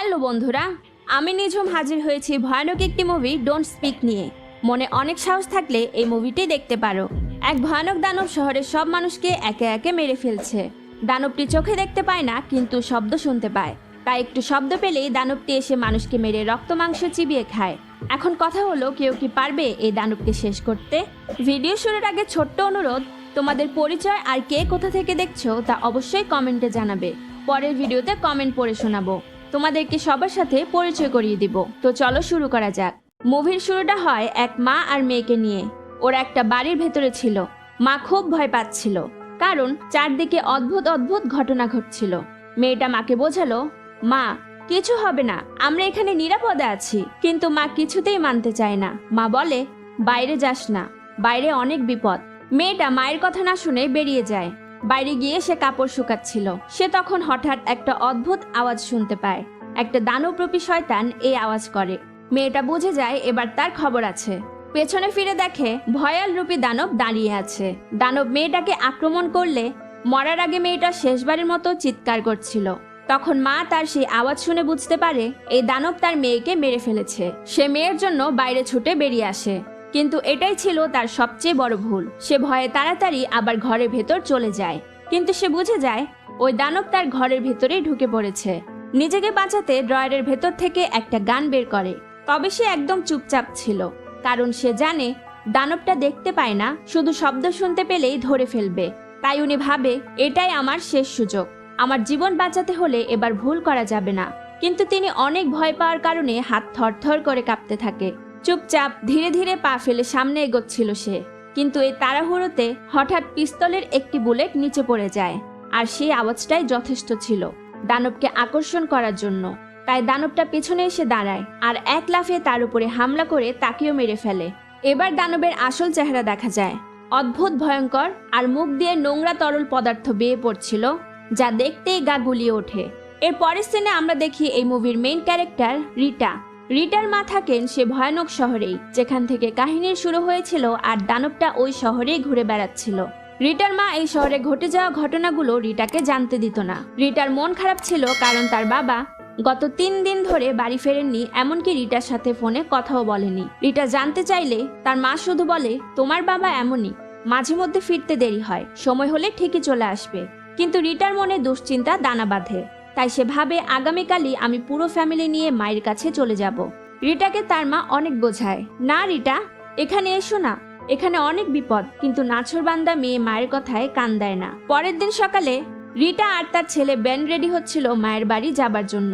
Hello বন্ধুরা, আমি নিঝুম হাজির হয়েছি ভয়ানক একটি মুভি ডোন্ট স্পিক নিয়ে। মনে অনেক সাহস থাকলে এই মুভিটি দেখতে পারো। এক ভয়ানক দানব শহরের সব মানুষকে একে একে মেরে ফেলছে। দানবটি চোখে দেখতে পায় না, কিন্তু শব্দ শুনতে পায়। তাই একটু শব্দ পেলেই দানবটি এসে মানুষকে মেরে রক্ত মাংস চিবিয়ে খায়। এখন কথা হলো, কেউ কি পারবে এই দানবকে শেষ করতে? ভিডিও শুরুর আগে ছোট্ট অনুরোধ, তোমাদের পরিচয় আর কে কোথা থেকে দেখছো তা অবশ্যই কমেন্টে জানাবে। পরের ভিডিওতে কমেন্ট পড়ে শোনাবো, তোমাদেরকে সবার সাথে পরিচয় করিয়ে দিব। তো চলো শুরু করা যাক। মুভির শুরুটা হয় এক মা আর মেয়েকে নিয়ে। ওরা একটা বাড়ির ভেতরে ছিল। মা খুব ভয় পাচ্ছিল, কারণ চারদিকে অদ্ভুত অদ্ভুত ঘটনা ঘটছিল। মেয়েটা মাকে বোঝালো, মা কিছু হবে না, আমরা এখানে নিরাপদে আছি। কিন্তু মা কিছুতেই মানতে চায় না। মা বলে, বাইরে যাস না, বাইরে অনেক বিপদ। মেয়েটা মায়ের কথা না শুনে বেরিয়ে যায়। বাইরে গিয়ে সে কাপড় শুকাচ্ছিল। সে তখন হঠাৎ একটা অদ্ভুত আওয়াজ শুনতে পায়। একটা দানবরূপী শয়তান এই আওয়াজ করে। মেয়েটা বুঝে যায় এবার তার খবর আছে। পেছনে ফিরে দেখে ভয়াল রূপী দানব দাঁড়িয়ে আছে। দানব মেয়েটাকে আক্রমণ করলে মরার আগে মেয়েটা শেষবারের মতো চিৎকার করছিল। তখন মা তার সেই আওয়াজ শুনে বুঝতে পারে এই দানব তার মেয়েকে মেরে ফেলেছে। সে মেয়ের জন্য বাইরে ছুটে বেরিয়ে আসে, কিন্তু এটাই ছিল তার সবচেয়ে বড় ভুল। সে ভয়ে তাড়াতাড়ি আবার ঘরের ভেতর চলে যায়, কিন্তু সে বুঝে যায় ওই দানব তার ঘরের ভেতরেই ঢুকে পড়েছে। নিজেকে বাঁচাতে ড্রয়ারের ভেতর থেকে একটা গান বের করে। তবে সে একদম চুপচাপ ছিল, কারণ সে জানে দানবটা দেখতে পায় না, শুধু শব্দ শুনতে পেলেই ধরে ফেলবে। তাই উনি ভাবে, এটাই আমার শেষ সুযোগ, আমার জীবন বাঁচাতে হলে এবার ভুল করা যাবে না। কিন্তু তিনি অনেক ভয় পাওয়ার কারণে হাত থরথর করে কাঁপতে থাকে। চুপচাপ ধীরে ধীরে পা ফেলে সামনে এগোচ্ছিল সে। কিন্তু এই তাড়াহুড়োতে হঠাৎ পিস্তলের একটি বুলেট নিচে পড়ে যায়, আর সেই আওয়াজটাই যথেষ্ট ছিল দানবকে আকর্ষণ করার জন্য। তাই দানবটা পেছনে এসে দাঁড়ায় আর এক লাফে তার উপরে হামলা করে তাকেও মেরে ফেলে। এবার দানবের আসল চেহারা দেখা যায়, অদ্ভুত ভয়ঙ্কর, আর মুখ দিয়ে নোংরা তরল পদার্থ বেয়ে পড়ছিল, যা দেখতেই গা গুলিয়ে ওঠে। এর পরের সিনে আমরা দেখি এই মুভির মেইন ক্যারেক্টার রিটা। রিটার মা থাকেন সে ভয়ানক শহরেই, যেখান থেকে কাহিনীর শুরু হয়েছিল, আর দানবটা ওই শহরেই ঘুরে বেড়াচ্ছিল। রিটার মা এই শহরে ঘটে যাওয়া ঘটনাগুলো রিটাকে জানতে দিত না। রিটার মন খারাপ ছিল, কারণ তার বাবা গত 3 দিন ধরে বাড়ি ফেরেননি, এমনকি রিটার সাথে ফোনে কথাও বলেনি। রিটা জানতে চাইলে তার মা শুধু বলে, তোমার বাবা এমনই, মাঝে মধ্যে ফিরতে দেরি হয়, সময় হলে ঠিকই চলে আসবে। কিন্তু রিটার মনে দুশ্চিন্তা দানা বাঁধে। তাই সে ভাবে, আগামীকালই আমি পুরো ফ্যামিলি নিয়ে মায়ের কাছে চলে যাব। রিটাকে তার মা অনেক বোঝায়, না রিটা, এখানে এসো না, এখানে অনেক বিপদ। কিন্তু নাছোড়বান্দা মেয়ে মায়ের কথায় কান দেয় না। পরের দিন সকালে রিটা আর তার ছেলে বেন রেডি হচ্ছিল মায়ের বাড়ি যাবার জন্য।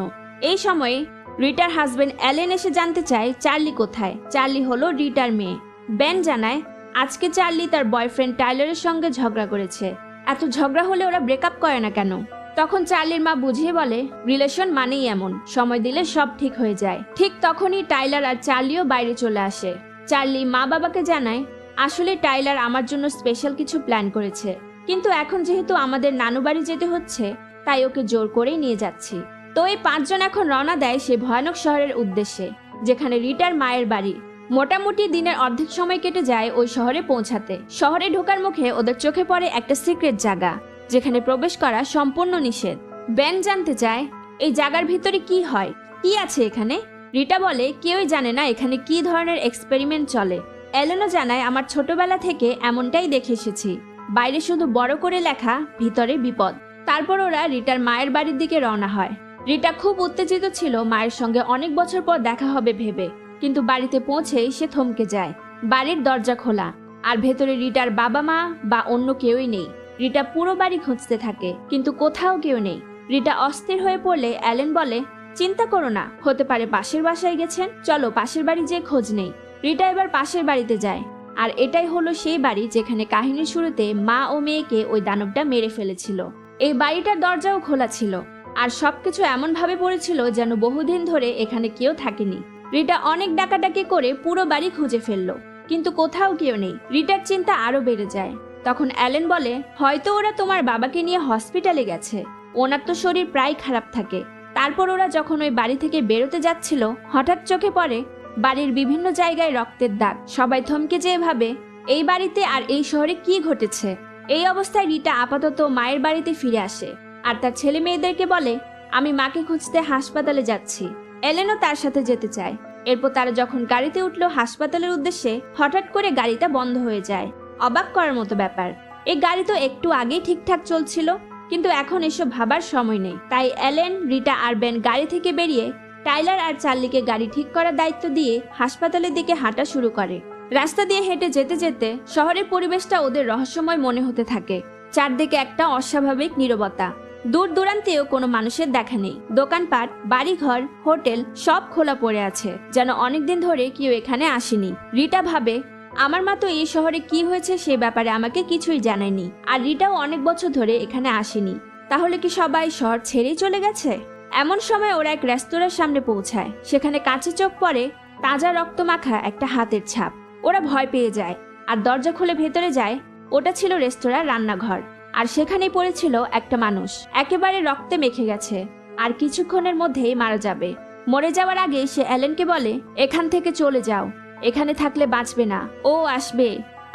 এই সময়ে রিটার হাজবেন্ড অ্যালেন এসে জানতে চায় চার্লি কোথায়। চার্লি হলো রিটার মেয়ে। বেন জানায়, আজকে চার্লি তার বয়ফ্রেন্ড টাইলারের সঙ্গে ঝগড়া করেছে। এত ঝগড়া হলে ওরা ব্রেকআপ করে না কেন? তখন চার্লির মা বুঝিয়ে বলে, রিলেশন মানেই এমন, সময় দিলে সব ঠিক হয়ে যায়। ঠিক তখনই টাইলার আর চার্লিও বাইরে চলে আসে। চার্লি মা বাবাকে জানায়, আসলে টাইলার আমার জন্য স্পেশাল কিছু প্ল্যান করেছে, কিন্তু এখন যেহেতু আমাদের নানু বাড়ি যেতে হচ্ছে, তাই ওকে জোর করেই নিয়ে যাচ্ছি। তো এই 5 জন এখন রওনা দেয় সে ভয়ানক শহরের উদ্দেশ্যে, যেখানে রিটার মায়ের বাড়ি। মোটামুটি দিনের অর্ধেক সময় কেটে যায় ওই শহরে পৌঁছাতে। শহরে ঢোকার মুখে ওদের চোখে পড়ে একটা সিক্রেট জায়গা, যেখানে প্রবেশ করা সম্পূর্ণ নিষেধ। বেন জানতে চায়, এই জায়গার ভিতরে কি হয়, কি আছে এখানে? রিটা বলে, কেউই জানে না এখানে কি ধরনের এক্সপেরিমেন্ট চলে। অ্যালেনও জানায়, আমার ছোটবেলা থেকে এমনটাই দেখে এসেছি, বাইরে শুধু বড় করে লেখা, ভিতরে বিপদ। তারপর ওরা রিটার মায়ের বাড়ির দিকে রওনা হয়। রিটা খুব উত্তেজিত ছিল মায়ের সঙ্গে অনেক বছর পর দেখা হবে ভেবে, কিন্তু বাড়িতে পৌঁছেই সে থমকে যায়। বাড়ির দরজা খোলা, আর ভেতরে রিটার বাবা মা বা অন্য কেউই নেই। রিটা পুরো বাড়ি খুঁজতে থাকে, কিন্তু কোথাও কেউ নেই। রিটা অস্থির হয়ে পড়লে অ্যালেন বলে, চিন্তা করো না, হতে পারে পাশের বাসায় গেছেন, চলো পাশের বাড়ি যেয়ে খোঁজ নেই। রিটা এবার পাশের বাড়িতে যায়, আর এটাই হলো সেই বাড়ি যেখানে কাহিনীর শুরুতে মা ও মেয়েকে ওই দানবটা মেরে ফেলেছিল। এই বাড়িটার দরজাও খোলা ছিল, আর সবকিছু এমন ভাবে পড়েছিল যেন বহুদিন ধরে এখানে কেউ থাকেনি। রিটা অনেক ডাকাডাকি করে পুরো বাড়ি খুঁজে ফেললো, কিন্তু কোথাও কেউ নেই। রিটার চিন্তা আরো বেড়ে যায়। তখন অ্যালেন বলে, হয়তো ওরা তোমার বাবাকে নিয়ে হসপিটালে গেছে, ওনার তো শরীর প্রায় খারাপ থাকে। তারপর ওরা যখন ওই বাড়ি থেকে বেরোতে যাচ্ছিল, হঠাৎ চোখে পড়ে বাড়ির বিভিন্ন জায়গায় রক্তের দাগ। সবাই থমকে যেয়ে ভাবে, এই বাড়িতে আর এই শহরে কি ঘটেছে। এই অবস্থায় রিটা আপাতত মায়ের বাড়িতে ফিরে আসে, আর তার ছেলে মেয়েদেরকে বলে, আমি মাকে খুঁজতে হাসপাতালে যাচ্ছি। এলেনও তার সাথে যেতে চায়। এরপর তারা যখন গাড়িতে উঠলো হাসপাতালের উদ্দেশ্যে, হঠাৎ করে গাড়িটা বন্ধ হয়ে যায়। অবাক করার মতো ব্যাপার, এই গাড়ি তো একটু আগেই ঠিকঠাক চলছিল, কিন্তু এখন এসব ভাবার সময় নেই। তাই এলেন, রিটা আর বেন গাড়ি থেকে বেরিয়ে টাইলার আর চার্লিকে গাড়ি ঠিক করার দায়িত্ব দিয়ে হাসপাতালের দিকে হাঁটা শুরু করে। রাস্তা দিয়ে হেঁটে যেতে যেতে শহরের পরিবেশটা ওদের রহস্যময় মনে হতে থাকে। চারদিকে একটা অস্বাভাবিক নীরবতা, দূর দূরান্তেও কোনো মানুষের দেখা নেই। দোকানপাট, বাড়িঘর, হোটেল সব খোলা পড়ে আছে, যেন অনেকদিন ধরে কেউ এখানে আসেনি। রিটা ভাবে, আমার মা তো এই শহরে কি হয়েছে সে ব্যাপারে আমাকে কিছুই জানায়নি, আর রিটাও অনেক বছর ধরে এখানে আসেনি। তাহলে কি সবাই শহর ছেড়েই চলে গেছে? এমন সময় ওরা এক রেস্তোরাঁর সামনে পৌঁছায়। সেখানে কাছে চোখ পড়ে তাজা রক্তমাখা একটা হাতের ছাপ। ওরা ভয় পেয়ে যায় আর দরজা খুলে ভেতরে যায়। ওটা ছিল রেস্তোরাঁর রান্নাঘর, আর সেখানেই পড়েছিল একটা মানুষ, একেবারে রক্তে মেখে গেছে আর কিছুক্ষণের মধ্যেই মারা যাবে। মরে যাওয়ার আগে সে এলেনকে বলে, এখান থেকে চলে যাও, এখানে থাকলে বাঁচবে না। ও আসবে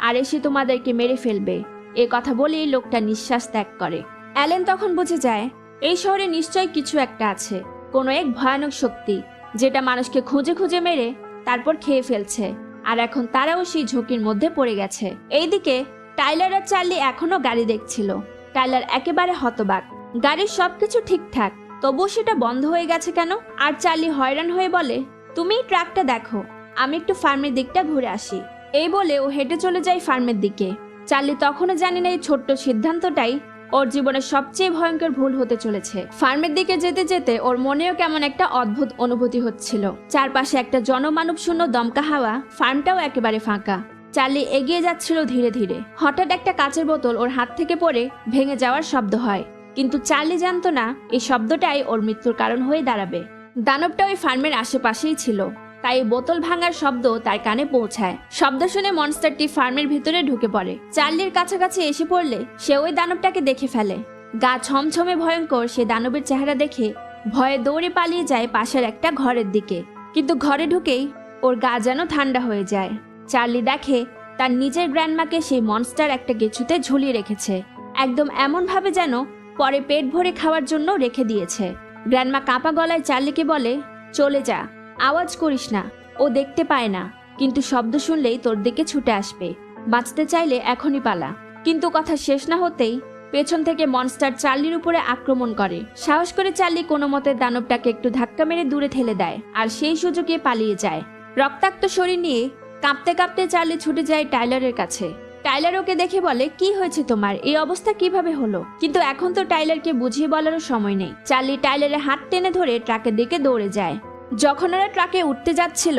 আর এসে তোমাদেরকে মেরে ফেলবে। এ কথা বলেই লোকটা নিঃশ্বাস ত্যাগ করে। এলেন তখন বুঝে যায় এই শহরে নিশ্চয়ই কিছু একটা আছে, কোনো এক ভয়ানক শক্তি, যেটা মানুষকে খুঁজে খুঁজে মেরে তারপর খেয়ে ফেলছে। আর এখন তারাও সেই ঝুঁকির মধ্যে পড়ে গেছে। এইদিকে টাইলার আর চার্লি এখনো গাড়ি দেখছিল। টাইলার একেবারে হতবাক, গাড়ির সবকিছু ঠিকঠাক, তবুও সেটা বন্ধ হয়ে গেছে কেন? আর চার্লি হয়রান হয়ে বলে, তুমি ট্রাকটা দেখো, আমি একটু ফার্মের দিকটা ঘুরে আসি। এই বলে ও হেঁটে চলে যায় ফার্মের দিকে। চার্লি তখনও জানে না এই ছোট্ট সিদ্ধান্তটাই ওর জীবনের সবচেয়ে ভয়ঙ্কর ভুল হতে চলেছে। ফার্মের দিকে যেতে যেতে ওর মনেও কেমন একটা অদ্ভুত অনুভূতি হচ্ছিল। চারপাশে একটা জনমানব শূন্য দমকা হাওয়া, ফার্মটাও একেবারে ফাঁকা। চার্লি এগিয়ে যাচ্ছিল ধীরে ধীরে। হঠাৎ একটা কাচের বোতল ওর হাত থেকে পড়ে ভেঙে যাওয়ার শব্দ হয়, কিন্তু চার্লি জানতো না এই শব্দটাই ওর মৃত্যুর কারণ হয়ে দাঁড়াবে। দানবটা ওই ফার্মের আশেপাশেই ছিল, তাই বোতল ভাঙার শব্দ তার কানে পৌঁছায়। শব্দ শুনে মনস্টারটি ফার্মের ভিতরে ঢুকে পড়ে। চার্লির কাছাকাছি এসে পড়লে সে ওই দানবটাকে দেখে ফেলে। গা ছমছমে ভয়ঙ্কর সে দানবের চেহারা দেখে ভয়ে দৌড়ে পালিয়ে যায় পাশের একটা ঘরের দিকে। কিন্তু ঘরে ঢুকেই ওর গা যেন ঠান্ডা হয়ে যায়। চার্লি দেখে তার নিজের গ্র্যান্ডমাকে সেই মনস্টার একটা গেছুতে ঝুলিয়ে রেখেছে, একদম এমন ভাবে যেন পরে পেট ভরে খাওয়ার জন্য রেখে দিয়েছে। গ্র্যান্ডমা কাঁপা গলায় চার্লিকে বলে, চলে যা, আওয়াজ করিস না, ও দেখতে পায় না, কিন্তু শব্দ শুনলেই তোর দিকে ছুটে আসবে। বাঁচতে চাইলে এখনই পালা। কিন্তু কথা শেষ না হতেই পেছন থেকে মনস্টার চার্লির উপরে আক্রমণ করে। সাহস করে চার্লি কোনো মতে দানবটাকে একটু ধাক্কা মেরে দূরে ঠেলে দেয় আর সেই সুযোগে পালিয়ে যায়। রক্তাক্ত শরীর নিয়ে কাঁপতে কাঁপতে চার্লি ছুটে যায় টাইলারের কাছে। টাইলার ওকে দেখে বলে, কি হয়েছে তোমার, এই অবস্থা কিভাবে হলো? কিন্তু এখন তো টাইলারকে বুঝিয়ে বলারও সময় নেই। চার্লি টাইলারের হাত টেনে ধরে ট্রাকের দিকে দৌড়ে যায়। যখন ওরা ট্রাকে উঠতে যাচ্ছিল,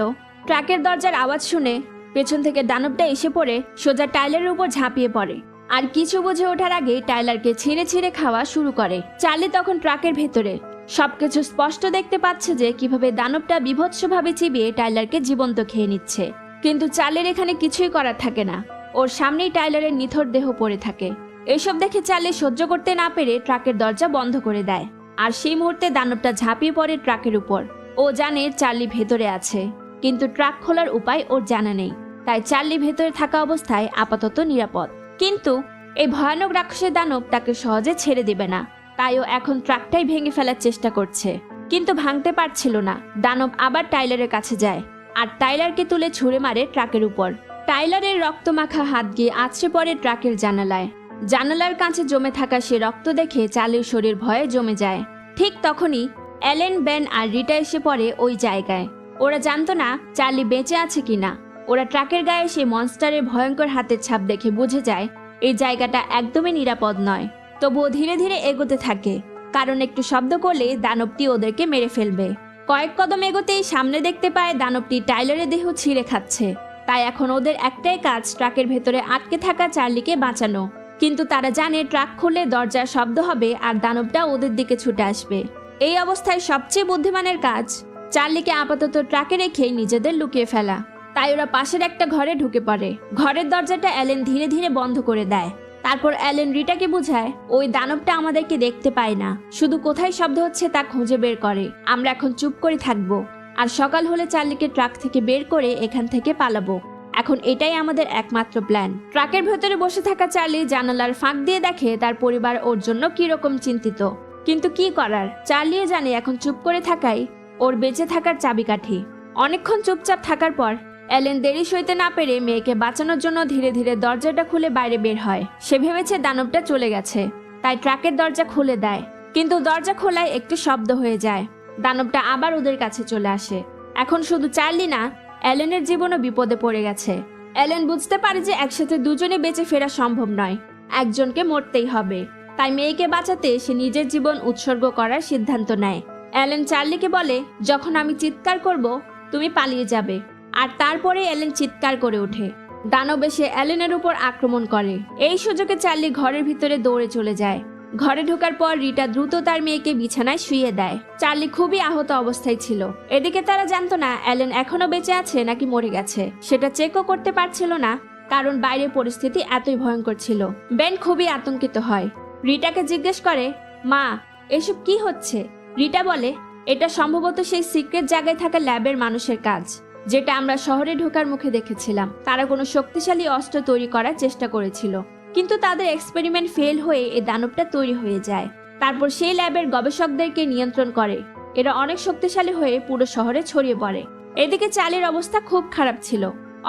ট্রাকের দরজার আওয়াজ শুনে পেছন থেকে দানবটা এসে পড়ে সোজা টাইলারের উপর ঝাঁপিয়ে পড়ে আর কিছু বুঝে ওঠার আগে টাইলারকে ছিঁড়ে ছিঁড়ে খাওয়া শুরু করে। চার্লি তখন ট্রাকের ভেতরে সবকিছু স্পষ্ট দেখতে পাচ্ছে যে কিভাবে দানবটা বীভৎসভাবে চিবিয়ে টাইলারকে জীবন্ত খেয়ে নিচ্ছে। কিন্তু চার্লির এখানে কিছুই করার থাকে না, ওর সামনেই টাইলারের নিথর দেহ পড়ে থাকে। এসব দেখে চার্লি সহ্য করতে না পেরে ট্রাকের দরজা বন্ধ করে দেয়, আর সেই মুহূর্তে দানবটা ঝাঁপিয়ে পড়ে ট্রাকের উপর। ও জানে চার্লি ভেতরে আছে, কিন্তু ট্রাক খোলার উপায় ওর জানা নেই। তাই চার্লি ভেতরে থাকা অবস্থায় আপাতত নিরাপদ। কিন্তু এই ভয়ানক রাক্ষসের দানব তাকে সহজে ছেড়ে দেবে না, তাই ও এখন ট্রাকটাই ভেঙে ফেলার চেষ্টা করছে, কিন্তু ভাঙতে পারছিল না। দানব আবার টাইলারের কাছে যায় আর টাইলারকে তুলে ছুঁড়ে মারে ট্রাকের উপর। টাইলারের রক্তমাখা হাত গিয়ে আছড়ে পড়ে ট্রাকের জানালায়। জানালার কাছে জমে থাকা সে রক্ত দেখে চার্লির শরীর ভয়ে জমে যায়। ঠিক তখনই এলেন, বেন আর রিটা এসে পড়ে ওই জায়গায়। ওরা জানতো না চার্লি বেঁচে আছে কিনা। ওরা ট্রাকের গায়ে সেই মনস্টারের ভয়ঙ্কর হাতের ছাপ দেখে বুঝে যায় এই জায়গাটা একদমই নিরাপদ নয়। তবুও ধীরে ধীরে এগোতে থাকে, কারণ একটু শব্দ করলে দানবটি ওদেরকে মেরে ফেলবে। কয়েক কদম এগোতেই সামনে দেখতে পায় দানবটি টাইলারের দেহ ছিঁড়ে খাচ্ছে। তাই এখন ওদের একটাই কাজ, ট্রাকের ভেতরে আটকে থাকা চার্লিকে বাঁচানো। কিন্তু তারা জানে ট্রাক খুললে দরজার শব্দ হবে আর দানবটা ওদের দিকে ছুটে আসবে। এই অবস্থায় সবচেয়ে বুদ্ধিমানের কাজ চার্লিকে আপাতত ট্রাকে রেখেই নিজেদের লুকিয়ে ফেলা। তাই ওরা পাশের একটা ঘরে ঢুকে পড়ে। ঘরের দরজাটা অ্যালেন ধীরে ধীরে বন্ধ করে দেয়। তারপর অ্যালেন রিটাকে বোঝায়, ওই দানবটা আমাদেরকে দেখতে পায় না, শুধু কোথায় শব্দ হচ্ছে তা খুঁজে বের করে। আমরা এখন চুপ করে থাকবো আর সকাল হলে চার্লিকে ট্রাক থেকে বের করে এখান থেকে পালাবো। এখন এটাই আমাদের একমাত্র প্ল্যান। ট্রাকের ভেতরে বসে থাকা চার্লি জানালার ফাঁক দিয়ে দেখে তার পরিবার ওর জন্য কিরকম চিন্তিত। কিন্তু কি করার, চার্লিও জানে এখন চুপ করে থাকাই ওর বেঁচে থাকার চাবিকাঠি। অনেকক্ষণ চুপচাপ থাকার পর অ্যালেন দেরি সইতে না পেরে মেয়েকে বাঁচানোর জন্য ধীরে ধীরে দরজাটা খুলে বাইরে বের হয়। সে ভেবেছে দানবটা চলে গেছে, তাই ট্রাকের দরজা খুলে দেয়। কিন্তু দরজা খোলায় একটু শব্দ হয়ে যায়। দানবটা আবার ওদের কাছে চলে আসে। এখন শুধু চার্লি না, অ্যালেনের জীবনও বিপদে পড়ে গেছে। অ্যালেন বুঝতে পারে যে একসাথে দুজনে বেঁচে ফেরা সম্ভব নয়, একজনকে মরতেই হবে। তাই মেয়েকে বাঁচাতে সে নিজের জীবন উৎসর্গ করার সিদ্ধান্ত নেয়। অ্যালেন চার্লিকে বলে, যখন আমি চিৎকার করব তুমি পালিয়ে যাবে। আর তারপরে অ্যালেন চিৎকার করে ওঠে। দানব এসে অ্যালেনের উপর আক্রমণ করে। এই সুযোগে চার্লি ঘরের ভিতরে দৌড়ে চলে যায়। ঘরে ঢোকার পর রিটা দ্রুত তার মেয়েকে বিছানায় শুইয়ে দেয়। চার্লি খুবই আহত অবস্থায় ছিল। এদিকে তারা জানতো না অ্যালেন এখনো বেঁচে আছে নাকি মরে গেছে। সেটা চেকও করতে পারছিল না, কারণ বাইরে পরিস্থিতি এতই ভয়ঙ্কর ছিল। বেন খুবই আতঙ্কিত হয়। রিটাকে জিজ্ঞেস করে, মা এসব কি হচ্ছে? রিটা বলে, এটা সম্ভবত সেই সিক্রেট জায়গায় থাকা ল্যাবের মানুষের কাজ, যেটা আমরা শহরে ঢোকার মুখে দেখেছিলাম। তারা কোনো শক্তিশালী অস্ত্র তৈরি করার চেষ্টা করেছিল, কিন্তু তাদের এক্সপেরিমেন্ট ফেল হয়ে এই দানবটা তৈরি হয়ে যায়। তারপর সেই ল্যাবের গবেষকদেরকে নিয়ন্ত্রণ করে। এরা অনেক শক্তিশালী হয়ে পুরো শহরে ছড়িয়ে পড়ে। এদিকে চার্লির অবস্থা খুব খারাপ ছিল।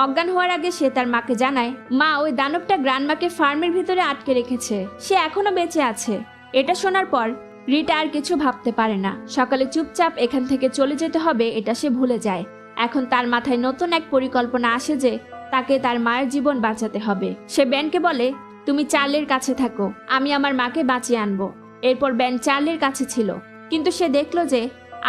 অজ্ঞান হওয়ার আগে সে তার মাকে জানায়, মা ওই দানবটা গ্র্যান্ডমাকে ফার্মের ভিতরে আটকে রেখেছে, সে এখনো বেঁচে আছে। এটা শোনার পর রিটা আর কিছু ভাবতে পারে না। সকালে চুপচাপ এখান থেকে চলে যেতে হবে এটা সে ভুলে যায়। এখন তার মাথায় নতুন এক পরিকল্পনা আসে যে তাকে তার মায়ের জীবন বাঁচাতে হবে। সে বেনকে বলে, তুমি চার্লির কাছে থাকো, আমি আমার মাকে বাঁচিয়ে আনবো। এরপর বেন চার্লির কাছে ছিল, কিন্তু সে দেখলো যে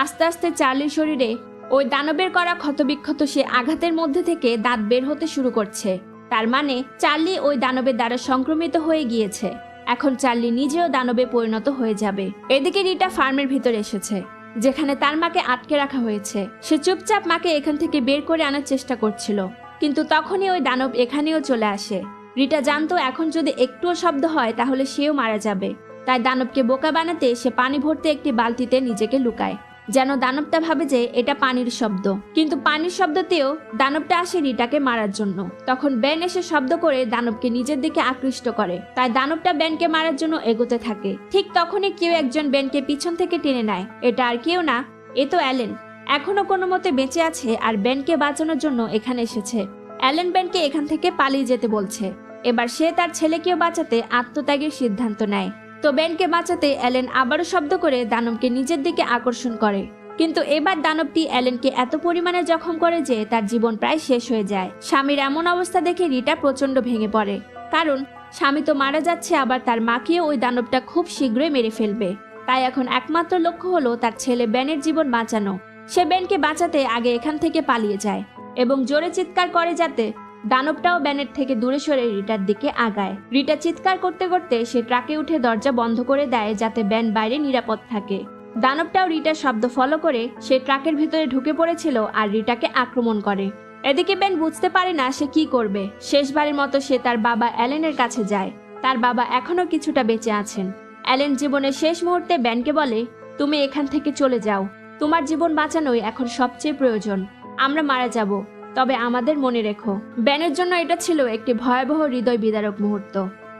আস্তে আস্তে চার্লির শরীরে ওই দানবের করা ক্ষতবিক্ষত সে আঘাতের মধ্যে থেকে দাঁত বের হতে শুরু করছে। তার মানে চার্লি ওই দানবের দ্বারা সংক্রমিত হয়ে গিয়েছে। এখন চার্লি নিজেও দানবে পরিণত হয়ে যাবে। এদিকে রিটা ফার্মের ভিতরে এসেছে, যেখানে তার মাকে আটকে রাখা হয়েছে। সে চুপচাপ মাকে এখান থেকে বের করে আনার চেষ্টা করছিল, কিন্তু তখনই ওই দানব এখানেও চলে আসে। রিটা জানতো এখন যদি একটুও শব্দ হয় তাহলে সেও মারা যাবে। তাই দানবকে বোকা বানাতে সে পানি ভর্তি একটি বালতিতে নিজেকে লুকায়, যেন দানবটা ভাবে যে এটা পানির শব্দ। কিন্তু পানির শব্দতেও দানবটা আসে রিটাকে মারার জন্য। তখন বেন এসে শব্দ করে দানবকে নিজের দিকে আকৃষ্ট করে। তাই দানবটা বেনকে মারার জন্য এগোতে থাকে। ঠিক তখনই কেউ একজন বেনকে পিছন থেকে টেনে নেয়। এটা আর কেউ না, এ তো অ্যালেন। এখনো কোনো মতে বেঁচে আছে আর বেনকে বাঁচানোর জন্য এখানে এসেছে। অ্যালেন বেনকে এখান থেকে পালিয়ে যেতে বলছে। এবার সে তার ছেলেকেও বাঁচাতে আত্মত্যাগের সিদ্ধান্ত নেয়। তো বেনকে বাঁচাতে অ্যালেন আবারও শব্দ করে দানবকে নিজের দিকে আকর্ষণ করে। কিন্তু এবার দানবটি অ্যালেনকে এত পরিমাণে জখম করে যে তার জীবন প্রায় শেষ হয়ে যায়। স্বামীর এমন অবস্থা দেখে রিটা প্রচন্ড ভেঙে পড়ে, কারণ স্বামী তো মারা যাচ্ছে, আবার তার মাকেও ওই দানবটা খুব শীঘ্রই মেরে ফেলবে। তাই এখন একমাত্র লক্ষ্য হলো তার ছেলে বেনের জীবন বাঁচানো। সে বেনকে বাঁচাতে আগে এখান থেকে পালিয়ে যায় এবং জোরে চিৎকার করে যাতে দানবটাও বেনের থেকে দূরে সরে রিটার দিকে আগায়। রিটা চিৎকার করতে করতে সে ট্রাকে উঠে দরজা বন্ধ করে দেয় যাতে বেন বাইরে নিরাপদ থাকে। দানবটাও রিটার শব্দ ফলো করে সে ট্রাকের ভিতরে ঢুকে পড়েছিল আর রিটাকে আক্রমণ করে। এদিকে বেন বুঝতে পারে না সে কি করবে। শেষবারের মতো সে তার বাবা অ্যালেনের কাছে যায়। তার বাবা এখনো কিছুটা বেঁচে আছেন। অ্যালেন জীবনের শেষ মুহূর্তে বেনকে বলে, তুমি এখান থেকে চলে যাও, তোমার জীবন বাঁচানোই এখন সবচেয়ে প্রয়োজন। আমরা মারা যাব, তবে আমাদের মনে রেখো। বেনের জন্য এটা ছিল একটি ভয়াবহ হৃদয় বিদারক মুহূর্ত,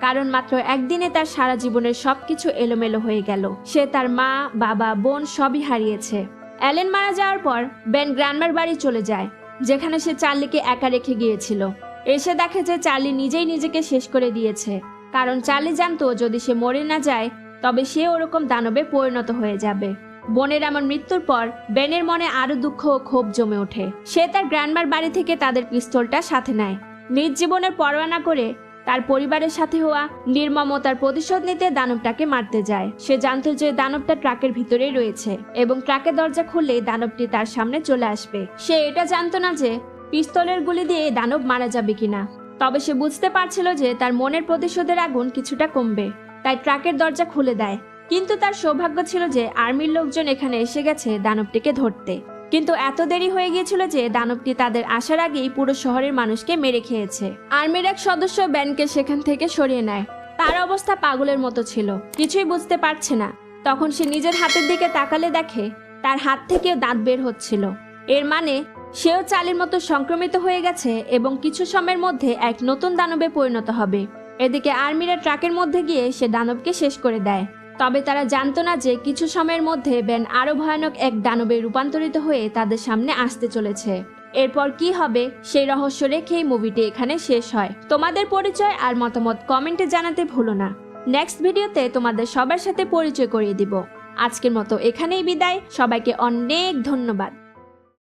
কারণ মাত্র একদিনে তার সারা জীবনের সবকিছু এলোমেলো হয়ে গেল। সে তার মা, বাবা, বোন সবই হারিয়েছে। অ্যালেন মারা যাওয়ার পর বেন গ্র্যান্ডমার বাড়ি চলে যায়, যেখানে সে চার্লিকে একা রেখে গিয়েছিল। এসে দেখে যে চার্লি নিজেই নিজেকে শেষ করে দিয়েছে, কারণ চার্লি জানতো যদি সে মরে না যায় তবে সে ওরকম দানবে পরিণত হয়ে যাবে। বোনের এমন মৃত্যুর পর বেনের মনে আরো দুঃখ ও ক্ষোভ জমে ওঠে। সে তার গ্র্যান্ডমার বাড়ি থেকে তাদের পিস্তলটা সাথে নেয়। নিজ জীবনের পরোয়া না করে তার পরিবারের সাথে হওয়া নির্মমতার প্রতিশোধ নিতে দানবটাকে মারতে যায়। সে জানতো যে দানবটা ট্রাকের ভিতরেই রয়েছে এবং ট্রাকের দরজা খুললে দানবটি তার সামনে চলে আসবে। সে এটা জানতো না যে পিস্তলের গুলি দিয়ে দানব মারা যাবে কিনা, তবে সে বুঝতে পারছিল যে তার মনের প্রতিশোধের আগুন কিছুটা কমবে। তাই ট্রাকের দরজা খুলে দেয়। কিন্তু তার সৌভাগ্য ছিল যে আর্মির লোকজন এখানে এসে গেছে দানবটিকে ধরতে। কিন্তু এত দেরি হয়ে গিয়েছিল যে দানবটি তাদের আসার আগেই পুরো শহরের মানুষকে মেরে খেয়েছে। আর্মির এক সদস্য বেনকে সেখান থেকে সরিয়ে নেয়। তার অবস্থা পাগলের মতো ছিল, কিছুই বুঝতে পারছে না। তখন সে নিজের হাতের দিকে তাকালে দেখে তার হাত থেকেও দাঁত বের হচ্ছিল। এর মানে সেও চার্লির মতো সংক্রমিত হয়ে গেছে এবং কিছু সময়ের মধ্যে এক নতুন দানবে পরিণত হবে। এদিকে আর্মিরা ট্রাকের মধ্যে গিয়ে সে দানবকে শেষ করে দেয়। তবে তারা জানতো না যে কিছু সময়ের মধ্যে ব্যান আরো ভয়ানক এক দানবে রূপান্তরিত হয়ে তাদের সামনে আসতে চলেছে। এরপর কি হবে সেই রহস্য রেখেই মুভিটি এখানে শেষ হয়। তোমাদের পরিচয় আর মতামত কমেন্টে জানাতে ভুলো না। নেক্সট ভিডিওতে তোমাদের সবার সাথে পরিচয় করিয়ে দিব। আজকের মতো এখানেই বিদায়, সবাইকে অনেক ধন্যবাদ।